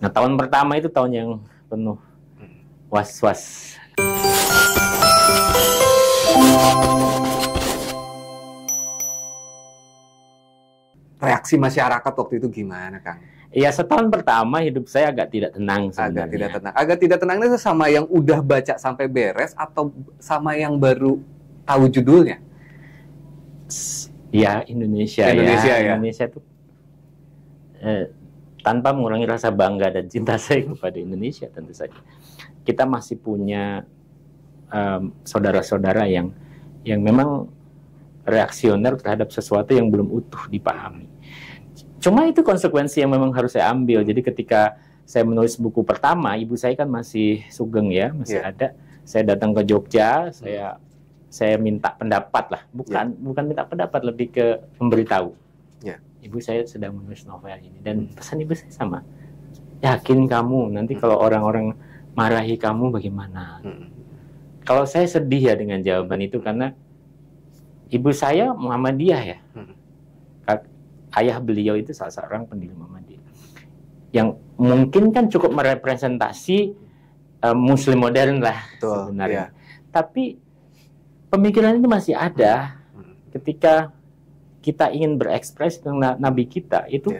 Nah, tahun pertama itu tahun yang penuh was-was. Reaksi masyarakat waktu itu gimana, Kang? Ya, setahun pertama hidup saya agak tidak tenang sebenarnya. Agak tidak tenang. Agak tidak tenang itu sama yang udah baca sampai beres atau sama yang baru tahu judulnya? Ya, Indonesia ya. Indonesia itu tanpa mengurangi rasa bangga dan cinta saya kepada Indonesia, tentu saja kita masih punya saudara-saudara yang memang reaksioner terhadap sesuatu yang belum utuh dipahami. Cuma itu konsekuensi yang memang harus saya ambil. Jadi ketika saya menulis buku pertama, ibu saya kan masih sugeng ya, masih ada. Saya datang ke Jogja, saya minta pendapat lah, bukan minta pendapat, lebih ke memberitahu. Ibu saya sedang menulis novel ini, dan pesan ibu saya sama, yakin kamu nanti kalau orang-orang marahi kamu bagaimana? Kalau saya sedih ya dengan jawaban itu, karena ibu saya Muhammadiyah ya, ayah beliau itu salah seorang pendiri Muhammadiyah, yang mungkin kan cukup merepresentasi Muslim modern lah sebenarnya. Tapi pemikiran itu masih ada ketika kita ingin berekspresi tentang Nabi kita, itu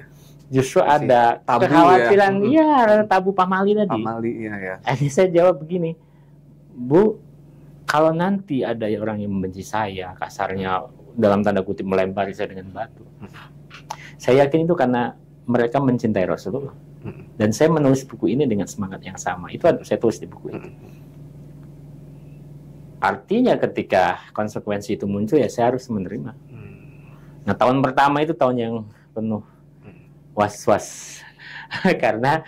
justru ada tabu, kekhawatiran, tabu pamali tadi. Ini saya jawab begini, Bu, kalau nanti ada orang yang membenci saya, kasarnya dalam tanda kutip melempari saya dengan batu, saya yakin itu karena mereka mencintai Rasulullah. Dan saya menulis buku ini dengan semangat yang sama. Itu saya tulis di buku itu. Artinya ketika konsekuensi itu muncul, ya saya harus menerima. Nah, tahun pertama itu tahun yang penuh was-was. Karena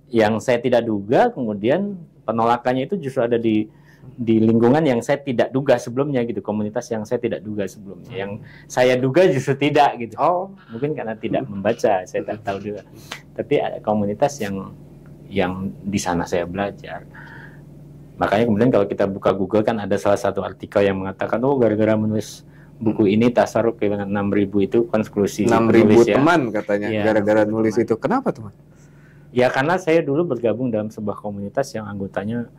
yang saya tidak duga, kemudian penolakannya itu justru ada di lingkungan yang saya tidak duga sebelumnya gitu, komunitas yang saya tidak duga sebelumnya. Yang saya duga justru tidak gitu. Mungkin karena tidak membaca, saya tak tahu juga. Tapi ada komunitas yang di sana saya belajar. Makanya kemudian kalau kita buka Google kan ada salah satu artikel yang mengatakan, gara-gara menulis buku ini Tasarruf kehilangan 6.000 itu konklusi 6.000 teman katanya gara-gara nulis itu. Kenapa teman? Ya karena saya dulu bergabung dalam sebuah komunitas yang anggotanya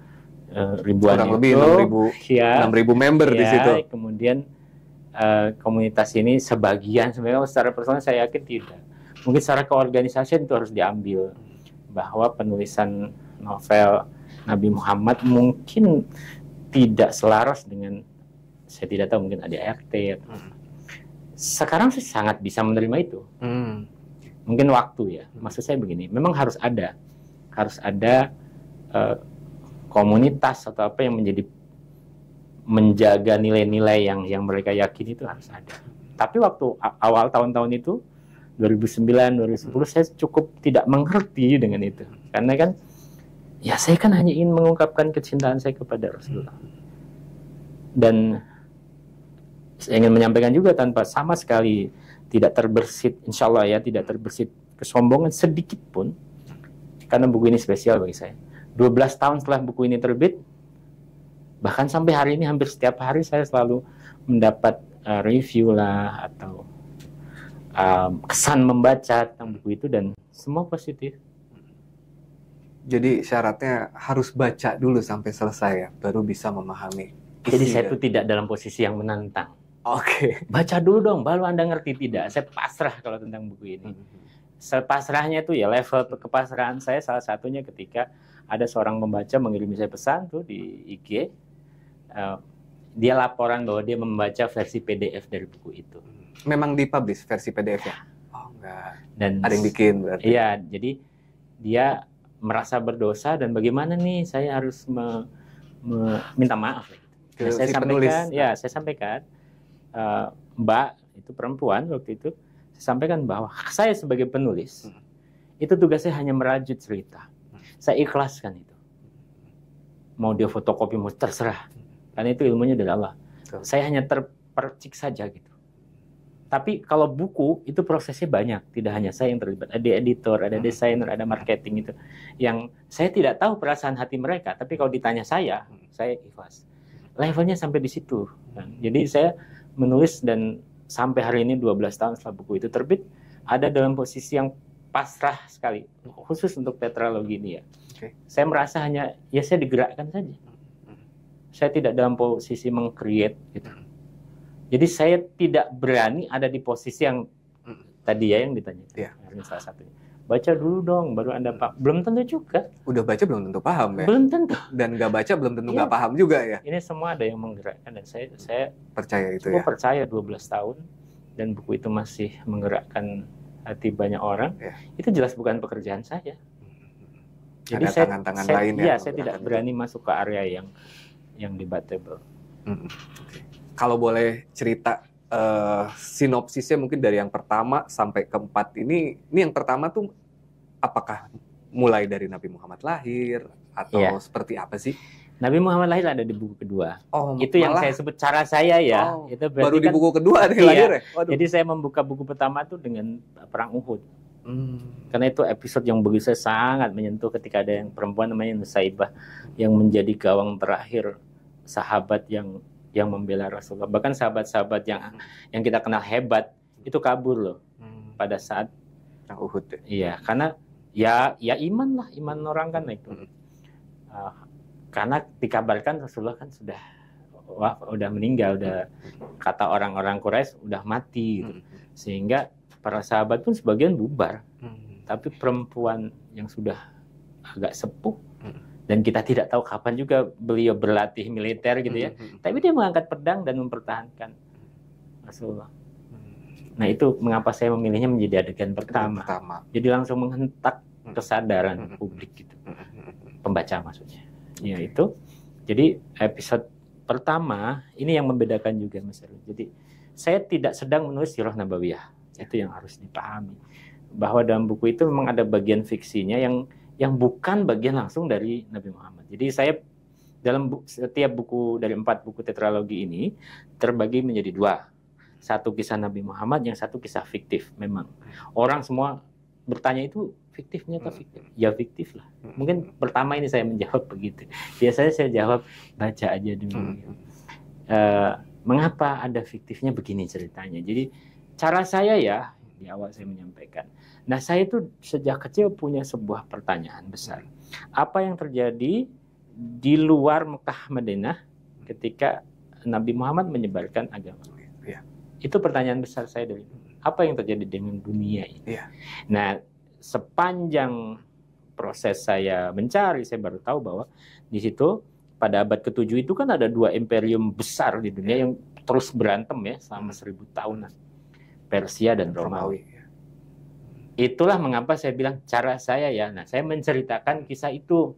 ribuan, kurang lebih 6.000 member di situ. Kemudian komunitas ini sebagian, sebenarnya secara personal saya yakin tidak. Mungkin secara keorganisasian itu harus diambil, bahwa penulisan novel Nabi Muhammad mungkin tidak selaras dengan, saya tidak tahu, mungkin ADART. Sekarang sih sangat bisa menerima itu. Mungkin waktu ya. Maksud saya begini, memang harus ada komunitas atau apa yang menjaga nilai-nilai yang mereka yakini, itu harus ada. Tapi waktu awal tahun-tahun itu 2009, 2010 saya cukup tidak mengerti dengan itu. Karena kan ya saya kan hanya ingin mengungkapkan kecintaan saya kepada Rasulullah. Dan saya ingin menyampaikan juga tanpa sama sekali tidak terbersit, insya Allah ya, tidak terbersit kesombongan sedikit pun, karena buku ini spesial bagi saya. 12 tahun setelah buku ini terbit, bahkan sampai hari ini hampir setiap hari saya selalu mendapat review lah atau kesan membaca tentang buku itu, dan semua positif. Jadi syaratnya harus baca dulu sampai selesai ya, baru bisa memahami. Jadi saya itu tidak dalam posisi yang menantang. Baca dulu dong, baru Anda ngerti. Tidak, saya pasrah kalau tentang buku ini. Sepasrahnya itu ya, level kepasrahan saya salah satunya ketika ada seorang pembaca mengirim saya pesan tuh di IG. Dia laporan bahwa dia membaca versi PDF dari buku itu. Memang dipublish versi PDF-nya? Enggak. Dan ada yang bikin berarti? Iya, jadi dia merasa berdosa, dan bagaimana nih saya harus minta maaf. Nah, saya sampaikan, saya sampaikan, Mbak, itu perempuan waktu itu, saya sampaikan bahwa saya sebagai penulis, itu tugasnya hanya merajut cerita. Saya ikhlaskan itu. Mau dia fotokopi, mau terserah. Karena itu ilmunya dari Allah. Saya hanya terpercik saja gitu. Tapi kalau buku, itu prosesnya banyak. Tidak hanya saya yang terlibat. Ada editor, ada desainer, ada marketing itu. Yang saya tidak tahu perasaan hati mereka. Tapi kalau ditanya saya ikhlas. Levelnya sampai di situ. Jadi saya menulis, dan sampai hari ini 12 tahun setelah buku itu terbit, ada dalam posisi yang pasrah sekali, khusus untuk tetralogi ini ya. Oke. Saya merasa hanya ya saya digerakkan saja. Saya tidak dalam posisi meng-create gitu. Jadi saya tidak berani ada di posisi yang tadi ya yang ditanya. Iya. Salah satunya. Baca dulu dong, baru Anda paham. Belum tentu juga. Udah baca belum tentu paham ya. Belum tentu. Dan nggak baca belum tentu Iya. nggak paham juga ya. Ini semua ada yang menggerakkan dan saya Percaya itu semua ya. percaya 12 tahun dan buku itu masih menggerakkan hati banyak orang. Ya. Itu jelas bukan pekerjaan saya. Jadi Ada tangan-tangan lain iya, yang saya tidak menggerakkan berani masuk ke area yang debatable. Oke. Kalau boleh cerita sinopsisnya mungkin dari yang pertama sampai keempat ini yang pertama tuh apakah mulai dari Nabi Muhammad lahir atau Iya. seperti apa sih? Nabi Muhammad lahir ada di buku kedua. Oh, Itu yang saya sebut cara saya ya. Oh, Itu berarti baru di kan, buku kedua nih iya. lahir ya. Waduh. Jadi saya membuka buku pertama tuh dengan perang Uhud. Karena itu episode yang bagi saya sangat menyentuh ketika ada yang perempuan namanya Nusaibah yang menjadi gawang terakhir sahabat yang membela Rasulullah. Bahkan sahabat-sahabat yang kita kenal hebat itu kabur loh pada saat perang Uhud. iya, karena ya iman lah, iman orang kan itu. Karena dikabarkan Rasulullah kan udah meninggal, udah kata orang-orang Quraisy udah mati gitu. Sehingga para sahabat pun sebagian bubar. Tapi perempuan yang sudah agak sepuh dan kita tidak tahu kapan juga beliau berlatih militer gitu ya. Tapi dia mengangkat pedang dan mempertahankan Rasulullah. Nah itu mengapa saya memilihnya menjadi adegan pertama. Jadi langsung menghentak kesadaran publik gitu. Pembaca maksudnya. Ya itu. Jadi episode pertama ini yang membedakan juga Mas Erwin. Jadi saya tidak sedang menulis sirah nabawiyah. Itu yang harus dipahami. Bahwa dalam buku itu memang ada bagian fiksinya yang bukan bagian langsung dari Nabi Muhammad. Jadi saya dalam setiap buku dari 4 buku tetralogi ini terbagi menjadi 2. Satu kisah Nabi Muhammad, yang satu kisah fiktif. Memang orang semua bertanya itu fiktifnya atau fiktif? Ya fiktif lah. Mungkin pertama ini saya menjawab begitu. Biasanya saya jawab baca aja dulu. Mengapa ada fiktifnya begini ceritanya? Jadi cara saya ya di awal saya menyampaikan. Nah saya itu sejak kecil punya sebuah pertanyaan besar. Apa yang terjadi di luar Mekah Madinah ketika Nabi Muhammad menyebarkan agama? Ya. Itu pertanyaan besar saya dari apa yang terjadi dengan dunia ini. Ya. Nah sepanjang proses saya mencari, saya baru tahu bahwa di situ pada abad ke-7 itu kan ada 2 imperium besar di dunia yang terus berantem ya selama 1000 tahunan. Persia dan Romawi. Itulah mengapa saya bilang cara saya ya. Nah, saya menceritakan kisah itu.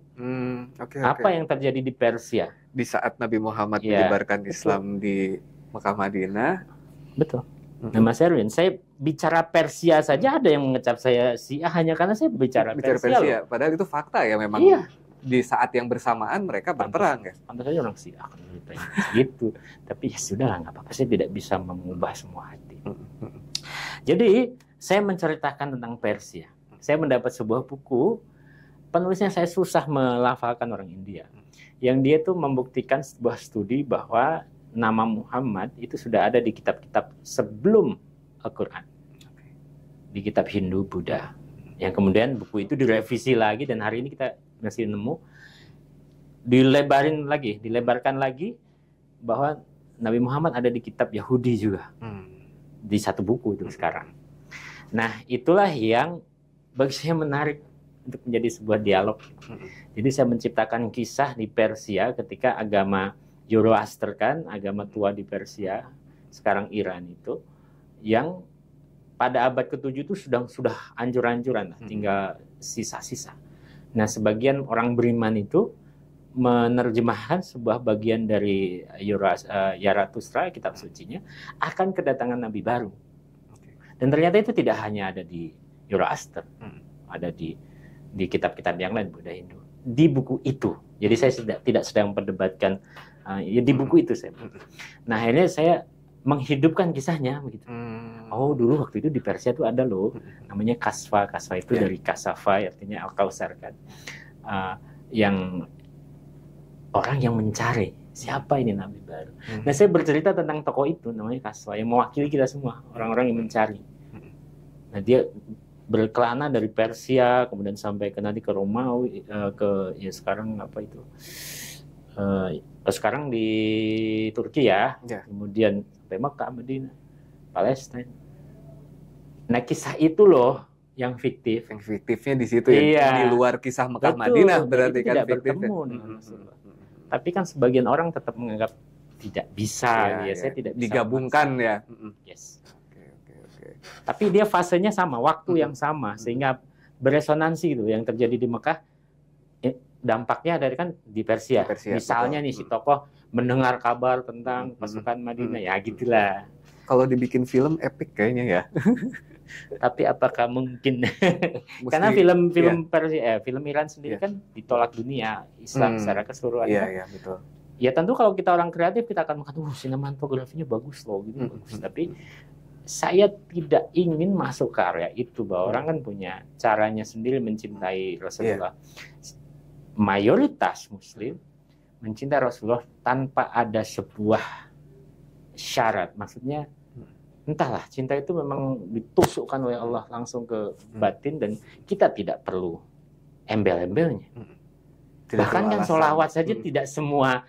Apa yang terjadi di Persia di saat Nabi Muhammad ya, menyebarkan Islam di Mekah Madinah. Betul. Nah, Mas Erwin, saya bicara Persia saja ada yang mengecap saya Syiah hanya karena saya bicara Persia. Padahal itu fakta ya memang. Iya. Di saat yang bersamaan mereka berperang ya. Pantas saja orang Syiah kan gitu. Tapi ya sudah nggak apa-apa. Saya tidak bisa mengubah semua hati. Jadi saya menceritakan tentang Persia. Saya mendapat sebuah buku, penulisnya saya susah melafalkan orang India. Yang dia tuh membuktikan sebuah studi bahwa nama Muhammad itu sudah ada di kitab-kitab sebelum Al-Quran. Di kitab Hindu, Buddha. Yang kemudian buku itu direvisi lagi dan hari ini kita masih nemu. Dilebarkan lagi bahwa Nabi Muhammad ada di kitab Yahudi juga. Di satu buku itu sekarang. Nah, itulah yang bagi saya menarik untuk menjadi sebuah dialog. Jadi saya menciptakan kisah di Persia ketika agama Zoroaster kan, agama tua di Persia, sekarang Iran itu, yang pada abad ke-7 itu sudah hancur-hancuran, tinggal sisa-sisa. Nah, sebagian orang beriman itu menerjemahkan sebuah bagian dari Zarathustra, kitab sucinya, akan kedatangan Nabi baru. Dan ternyata itu tidak hanya ada di Zoroaster, ada di kitab-kitab yang lain, Buddha, Hindu. Di buku itu. Jadi saya tidak sedang memperdebatkan, ya di buku itu saya. Nah akhirnya saya menghidupkan kisahnya begitu. Oh dulu waktu itu di Persia itu ada loh, namanya Kasva. Kasva itu dari Kasava, artinya Al-Kausar kan. Yang orang yang mencari siapa ini Nabi baru. Nah saya bercerita tentang tokoh itu namanya Kaswa yang mewakili kita semua, orang-orang yang mencari. Nah dia berkelana dari Persia, kemudian sampai ke nanti ke Romawi, ke ya sekarang apa itu, sekarang di Turki ya, kemudian sampai Mekah, Madinah, Palestina. Nah kisah itu loh yang fiktif. Yang fiktifnya di situ ya, Iya. di luar kisah Mekah Betul, Madinah berarti itu kan tidak fiktifnya. bertemu dengan Rasulullah. Tapi kan sebagian orang tetap menganggap tidak bisa, ya, saya tidak bisa digabungkan ya. Yes. Oke. Tapi dia fasenya sama, waktu yang sama, sehingga beresonansi gitu yang terjadi di Mekah. Dampaknya dari kan di Persia. Misalnya betul. Nih si tokoh mendengar kabar tentang pasukan Madinah, ya gitulah. Kalau dibikin film epic kayaknya ya. Tapi apakah mungkin? Karena film Persia, film Iran sendiri kan ditolak dunia Islam secara keseluruhan. Iya, betul. Ya tentu kalau kita orang kreatif kita akan mengatakan, sinematografinya bagus loh, gitu bagus. Tapi saya tidak ingin masuk ke area itu, bahwa orang kan punya caranya sendiri mencintai Rasulullah. Mayoritas Muslim mencintai Rasulullah tanpa ada sebuah syarat. Maksudnya, entahlah, cinta itu memang ditusukkan oleh Allah langsung ke batin, dan kita tidak perlu embel-embelnya. Bahkan kan sholawat saja tidak semua